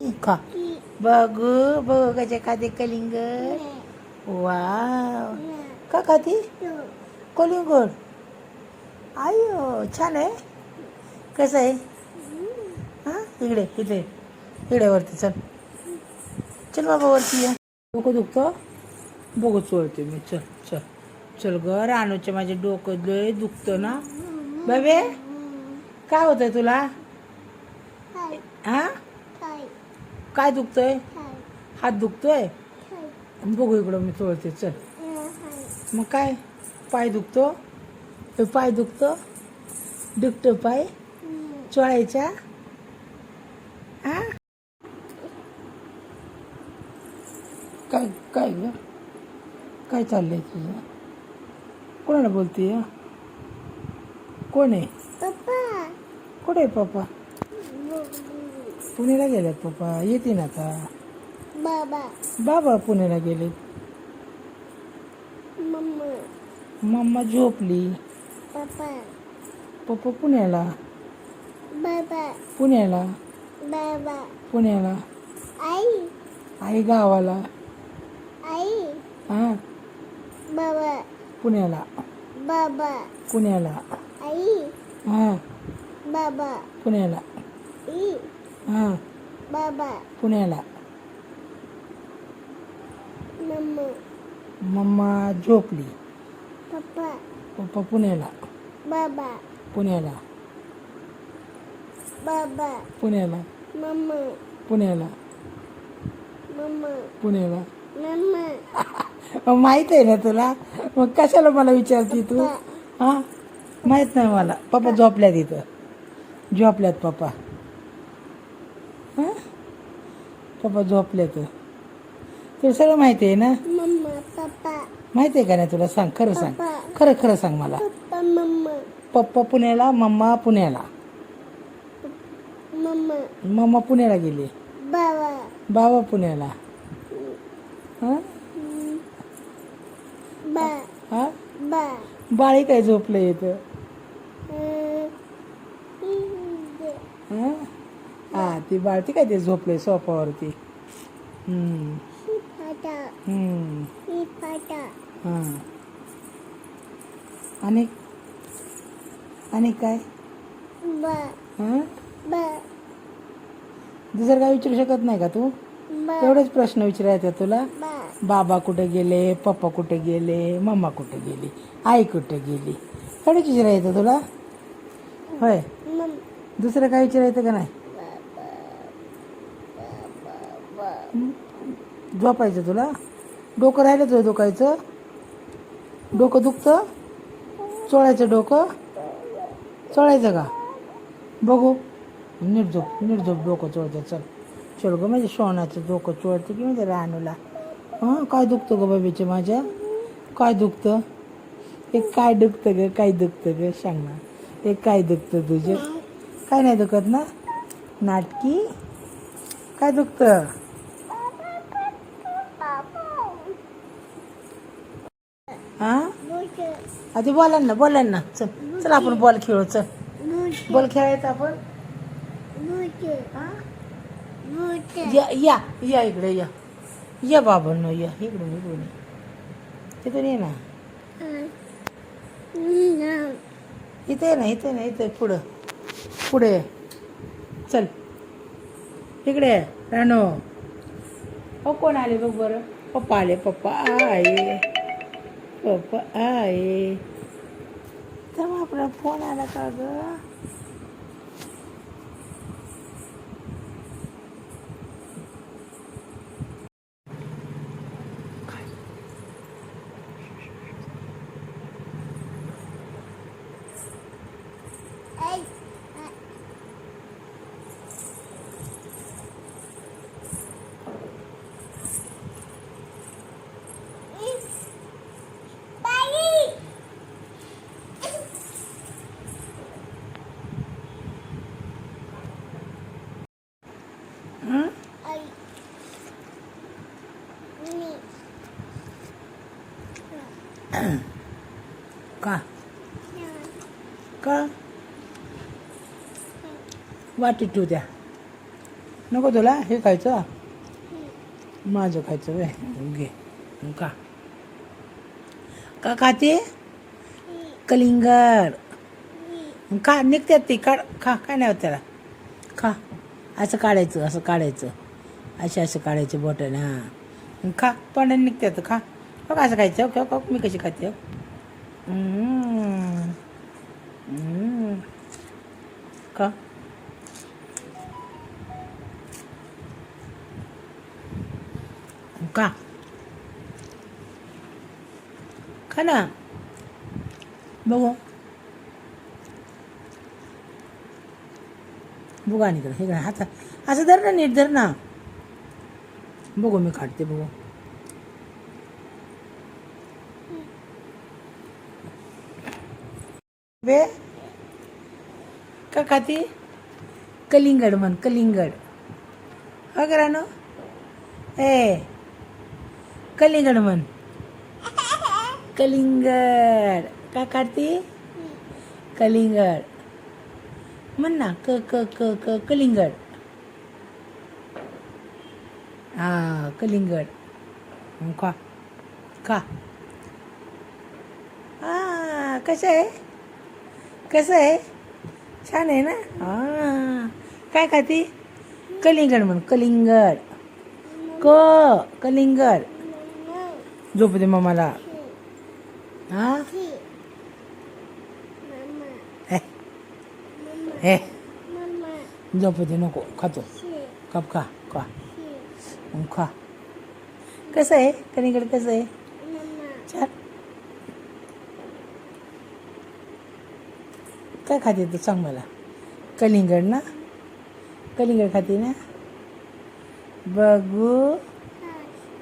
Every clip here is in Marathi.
खा. बघू बघू कशा खाते कलिंगड. वाव. का खाती कलिंगड? आयो छान आहे. कसं आहे? हां इकडे इथे इकडे वरती चल. चल बाबा वरती या. डोकं दुखतं बघू चोळते मी. चल चल चल ग रानूचे माझे डोकं लय दुखतं ना बाबे. काय होतंय तुला? हां काय दुखतंय? हात दुखतोय? बघू इकडं मी चोळते चल. मग काय पाय दुखतो? हे पाय दुखतो दुखतो पाय चोळायच्या. हां काय काय ग काय चाललंय तुझं? कोणाला बोलतीय? कोण आहे? कुठे आहे पप्पा? पुण्याला गेलेत पप्पा. येतील आता. बाबा पुण्याला गेलेत. मम्मा झोपली. पप्पा पुण्याला. पुण्याला पुण्याला. आई गावाला. हां पुण्याला पुण्याला. हां पुण्याला. हां पुण्याला. मम्मा झोपली. पप्पा पुण्याला. पुण्याला पुण्याला. पुण्याला पुण्याला. माहित आहे ना तुला? मग कशाला मला विचारते तू? हां माहीत नाही मला. पप्पा झोपल्यात इथं. झोपल्यात पप्पा. हां पप्पा झोपल्यात. तुला सगळं माहिती आहे ना? माहिती आहे का नाही तुला? सांग खरं सांग. खरं खरं सांग मला. पप्पा पुण्याला मम्मा पुण्याला. मम्मा पुण्याला गेली. बाबा पुण्याला. हां हां बाळी काय झोपलं इथं? हां हां ती बाळती काय ते झोपलंय सोफावरती. हां आणि आणि काय? हां दुसरं काय विचारू शकत नाही का तू? एवढेच प्रश्न विचारायचे तुला? बाबा कुठे गेले? पप्पा कुठे गेले? मम्मा कुठे गेली? आई कुठे गेली? एवढेच विचारायचं तुला? होय. दुसरं काय विचारायचं का नाही? झोपायचं तुला? डोकं राहिलं तुझं दुखायचं? डोकं दुखतं? चोळायचं डोकं? चोळायचं का? बघू. नीट झोप डोकं चोळतं. चल चल गं माझ्या सोनाचं डोकं चोळते की म्हणजे रानूला. हां काय दुखतं गं बाबीचे माझ्या? काय दुखतं? एक काय दुखतं ग? काय दुखतं ग सांग ना. एक काय दुखतं तुझं? काय नाही दुखत ना? नाटकी. काय दुखतं? हां आधी बोला ना. चल चल आपण बॉल खेळू. चल बॉल खेळायचं आपण. या या या इकडे या. या बाबांनो या इकडून इकडून. तिथून ये ना. इथे ये ना इथे ना इथे पुढं पुढे. चल इकडे रानो. हो कोण आले बघ बरं. पप्पा आले. पप्पा आहे. पप्पा आहे. तेव्हा आपला फोन आला का ग? का का वाटी ठेवू द्या. नको तुला हे खायचं माझं खायचं वे घे का का खाते कलिंगड खा निघतात ती काढ खा काय नाही होत त्याला खा असं काढायचं असं काढायचं असं काढायचे बॉटल हां खा तोंडाने निघतात खा हो का असं खायचं ओके ओके मी कशी खाते हो का का खा ना बघू बघू आणि इकडं इकडं हात असं धर ना नीट धर ना बघू मी काढते बघू बे का खाती कलिंगड म्हण कलिंगड हो करा ना ए कलिंगड म्हण कलिंगड का काढती कलिंगड म्हण ना क क क क कलिंगड हा कलिंगड खा खा हा कसं आहे कसं आहे छान आहे ना हा काय खाती कलिंगड म्हण कलिंगड क कलिंगड झोप दे मम्माला हा हे झोप दे नको खातो कप खा खा खा कसं आहे कलिंगड कसं आहे छान काय खाते तू सांग मला कलिंगड ना कलिंगड खाते ना बघू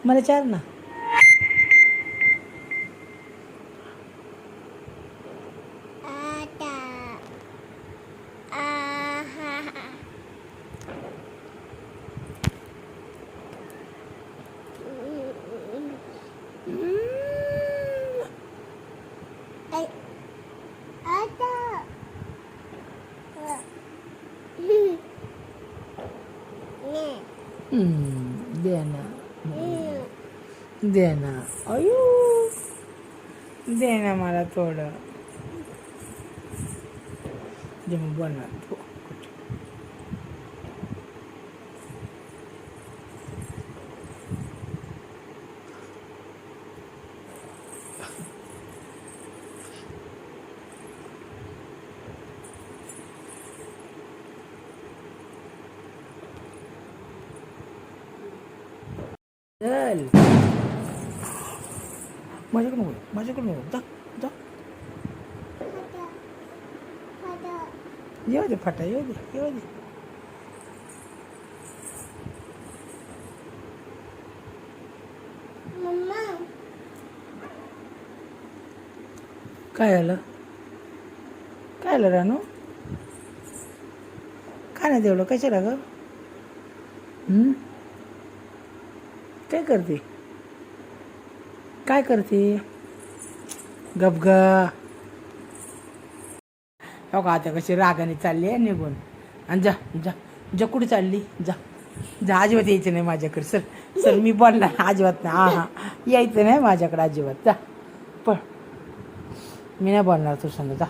मला चार ना दे ना दे ना अयो दे ना मला थोडं जे मग बोलणार चल माझ्याकडे नको जा जा येऊ दे फाटा येऊ दे काय आलं रानू काय नाही तेवढं कशाला ग काय करते गबगा हो का आता कशी रागाने चालली आहे निघून आणि जा जा जा कुठे चालली जा जा अजिबात यायचं नाही माझ्याकडे सर मी बोलणार अजिबात नाही हां यायचं नाही माझ्याकडे अजिबात जा पण मी नाही बोलणार तू सांग जा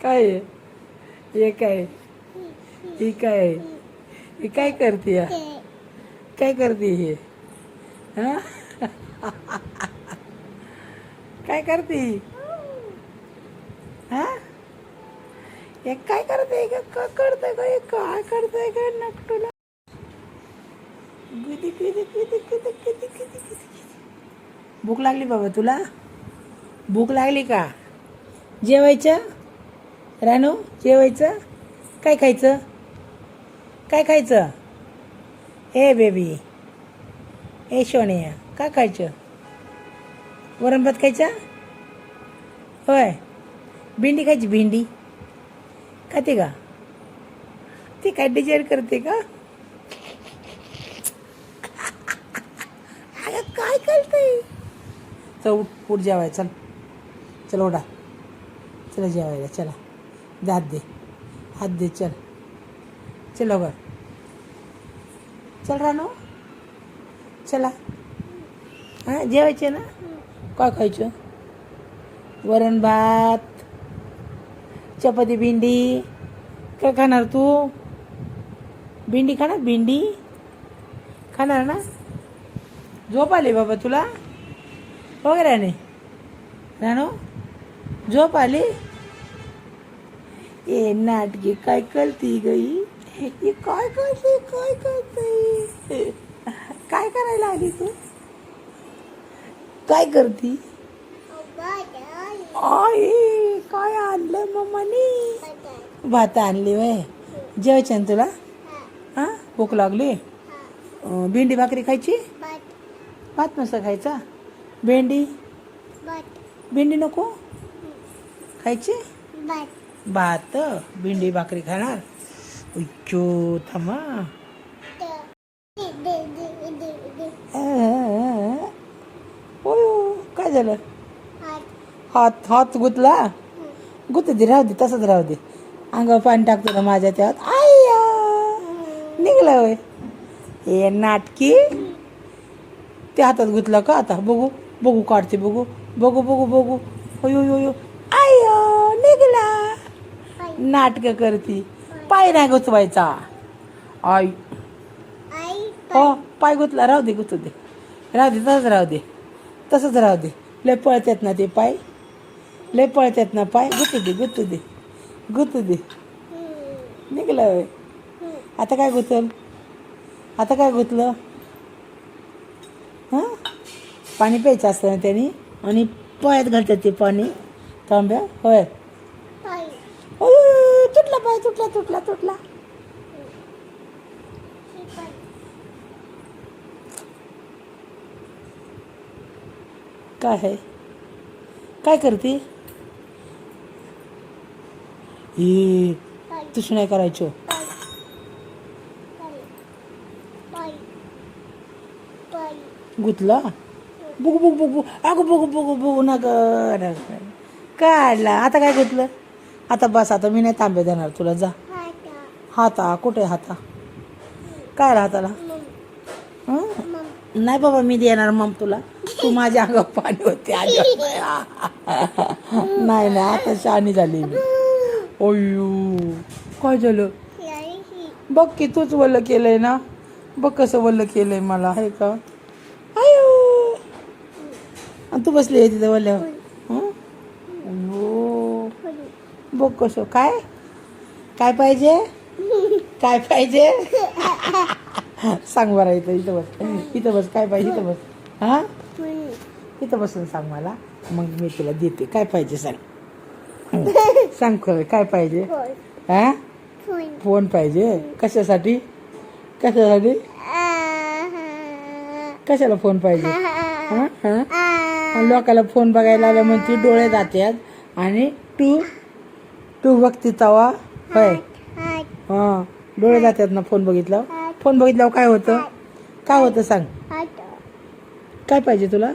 काय आहे? हे काय ही काय हे काय करते काय करते हे हा काय करते हा हे काय करते काय करते काय काय करते काय नकटूला किती किती किती किती किती किती किती भूक लागली बाबा तुला भूक लागली का जेवायचं रानू जेवायचं काय खायचं काय खायचं ए बेबी ए सोनिया काय खायचं वरण भात खायचा होय भेंडी खायची भेंडी खाते का ती काय डिजाईन करते का अगं काय करते चल उठ जेवाय चल चल ओढा चला जेवायला चला हात दे चल चल लवकर चल रानू चला हां जेवायचे ना काय खायचं वरण भात चपाती भेंडी काय खाणार तू भेंडी खाणार भेंडी खाणार ना झोप आली बाबा तुला वगैरे नाही रानू झोप आली ए नाटकी काय करती गई हे काय करते काय करायला आली तू काय करती आई काय आणलं मम्मानी भात आणली वय जेवायची ना तुला हां भूक लागली भेंडी भाकरी खायची भात नसतं खायचा भेंडी नको खायची भात भेंडी भाकरी खाणार उच्चो थांबा काय झालं हात गुतला गुतू दे राहू दे तसंच राहू दे अंगावर पाणी टाकतो ना माझ्या त्यात आय्या निघला होय हे नाटकी ते हातात गुतलं का आता बघू काढते बघू अयो आय्या निघला नाटक करती पाय नाही गुतवायचा आई हो पाय गुतला राहू दे गुतू दे तसंच राहू दे लय पळतात ना ते पाय लय पळतात ना पाय गुतू दे निघलं होय आता काय गुतलं हां पाणी प्यायचं असतं ना त्यांनी आणि पोळ्यात घालतात ते पाणी तांब्या होय तुटला पाय तुटला काय आहे काय करते हे तसं नाही करायचं गुतला बघू अगं बघू ना ग काढला आता काय गुतलं आता बस आता मी नाही तांबे देणार तुला जा हाता कुठे हाता काय हाताला नाही बाबा मी देणार मग तुला तू माझ्या अंगावर पाणी होते नाही आता शहाणी झाली मी अय्यो काय झालं बघ की तूच वल्ल केलंय ना बघ कसं वल्ल केलंय मला आहे का अयो आणि तू बसली आहे तिथं वल्ल्यावर बघ कसं काय पाहिजे सांग बरं इथं बस काय पाहिजे इथं बस हां इथं बसून सांग मला मग मी तुला देते काय पाहिजे सांग खरं काय पाहिजे हां फोन पाहिजे कशासाठी कशाला फोन पाहिजे हां लोकाला फोन बघायला आलं म्हणते डोळे जातात आणि तू बघती तवा होय हां डोळे जातात ना फोन बघितल्यावर काय होतं सांग काय पाहिजे तुला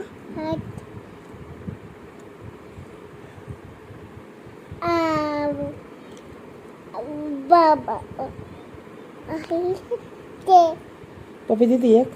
पप्पी देते एक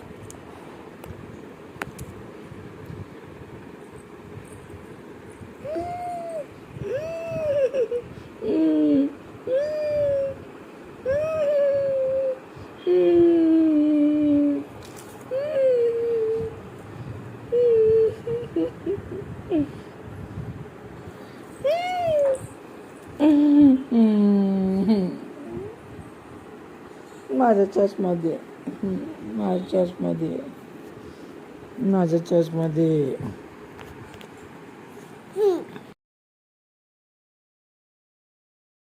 माझ्या चष्मध्ये माझ्या चष्मध्ये माझ्या चष्मध्ये